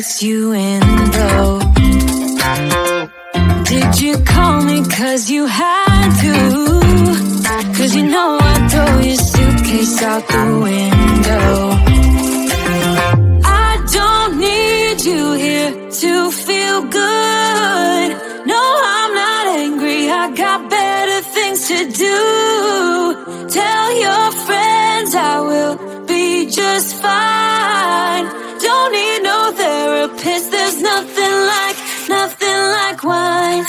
lets you in though. Did you call me cause you had to? Cause you know I'd throw your suitcase out the window. I don't need you here to feel good. No, I'm not angry, I got better things to do. Tell your friends I will be just fine. Don't need no therapist, there's nothing like wine.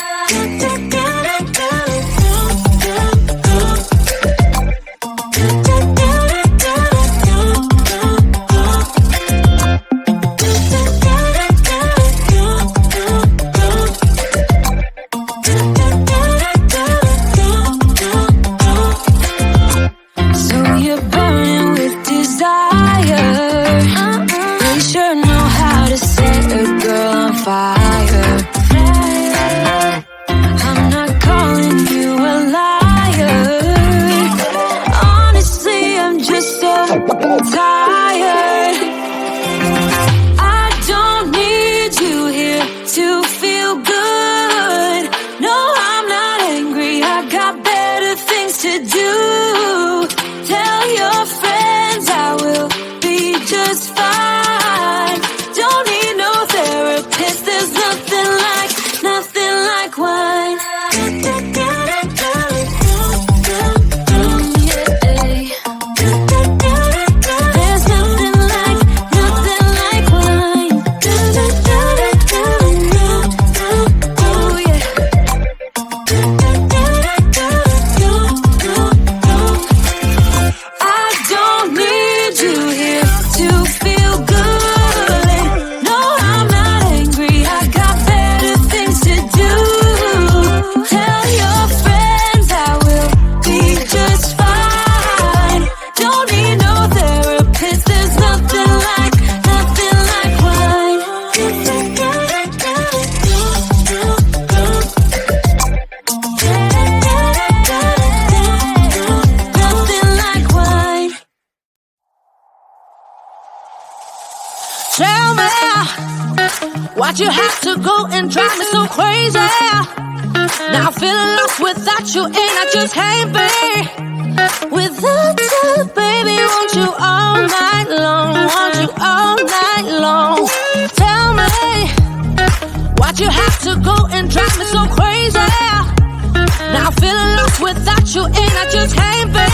Why'd you have to go and drive me so crazy? Now I'm feeling lost without you, and I just can't be without you, baby. Want you all night long, want you all night long. Tell me, why'd you have to go and drive me so crazy? Now I'm feeling lost without you, and I just can't be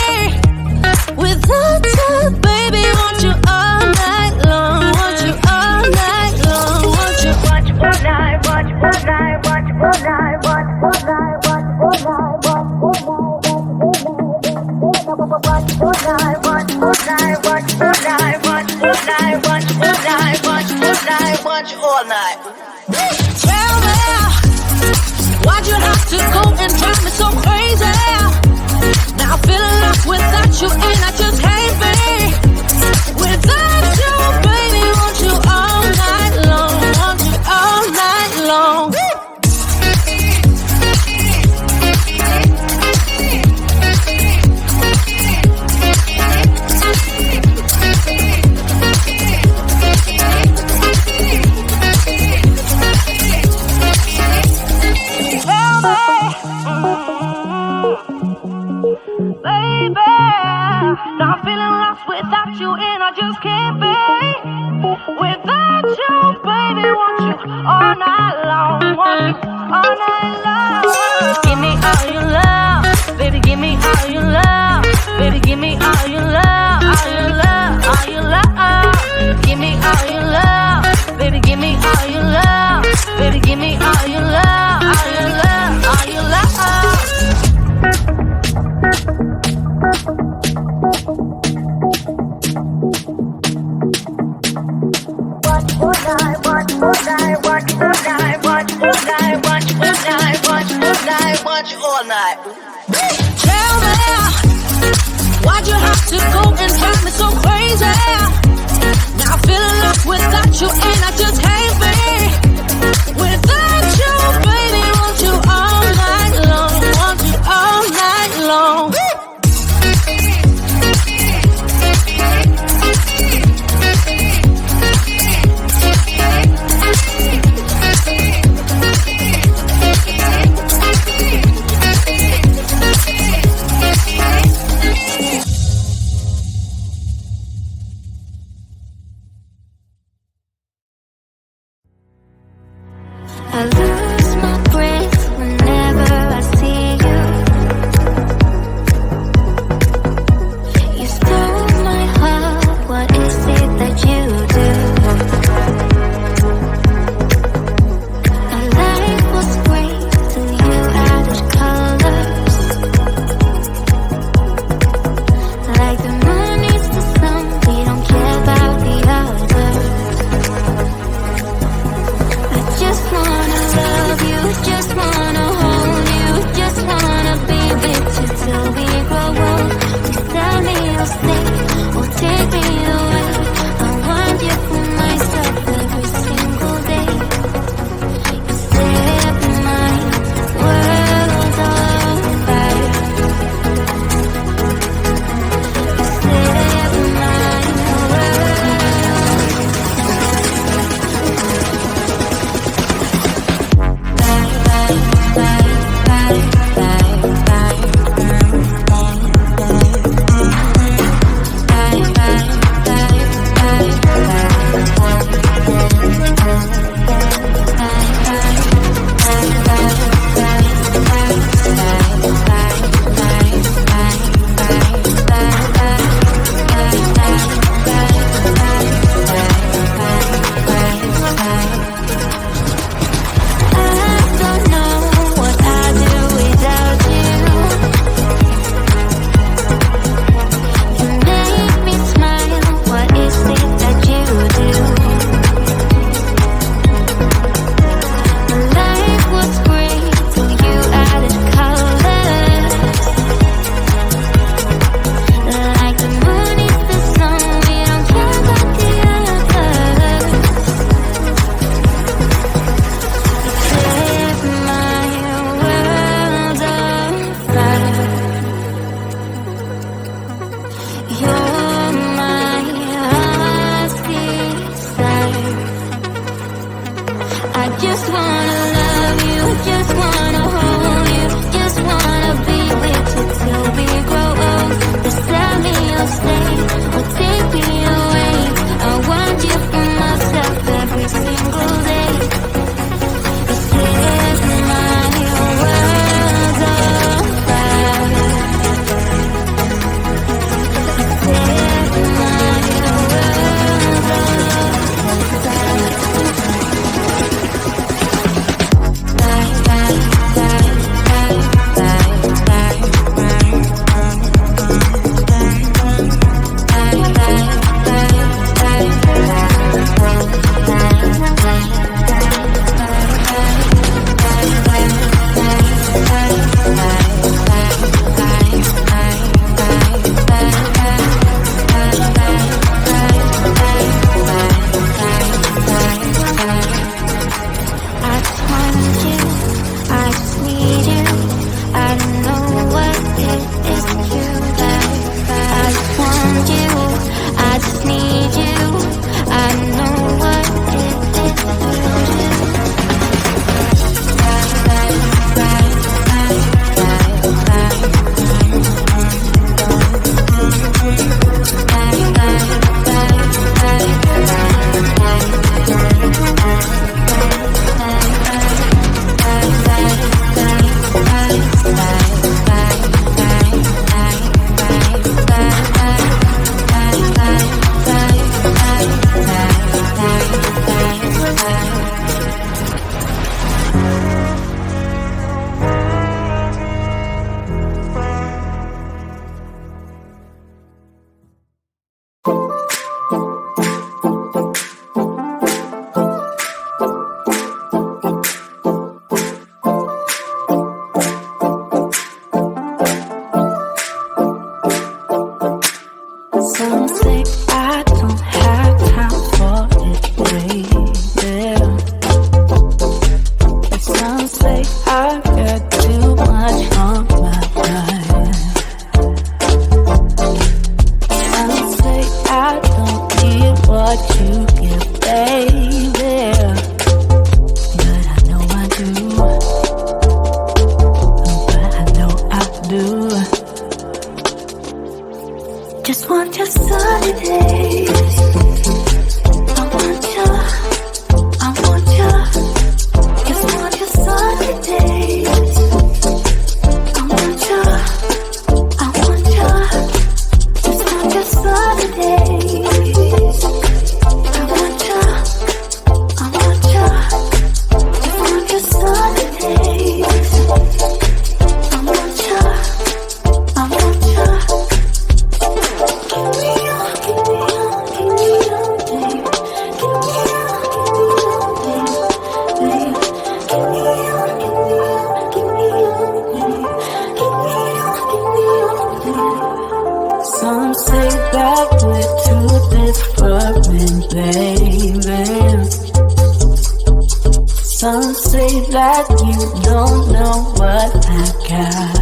without you, baby. Want you all night long, want you all night long, want you. Watch all night, watch all night, watch all night, watch all night, watch all night, watch all night, watch all night, watch all night, watch all night, watch all night, watch all night, watch all night. Tell me, why'd you have to go and drive me so crazy? Now I'm feeling lost without you, and I just can't be without you, baby. Want you all night long, want you all night long. Now I'm feeling lost without you, and I just can't be without you, baby. Want you all night long, want you all night long. Give me all your love, baby. Give me all your love, baby. Give me all your love, all your love, all your love. Give me all your love, baby. Give me all your love, baby. Give me all your love, all your love, all your love. Watch all night. Tell me, why'd you have to go and drive me so crazy? Now I'm feeling lost without you, and I just can't be without you, baby. Want you all night long, want you all night long. that you don't know what I got.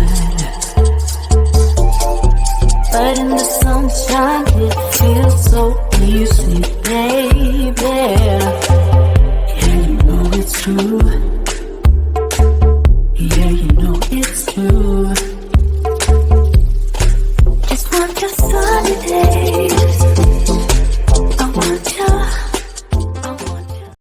But in the sunshine it feels so easy, baby. Yeah, you know it's true.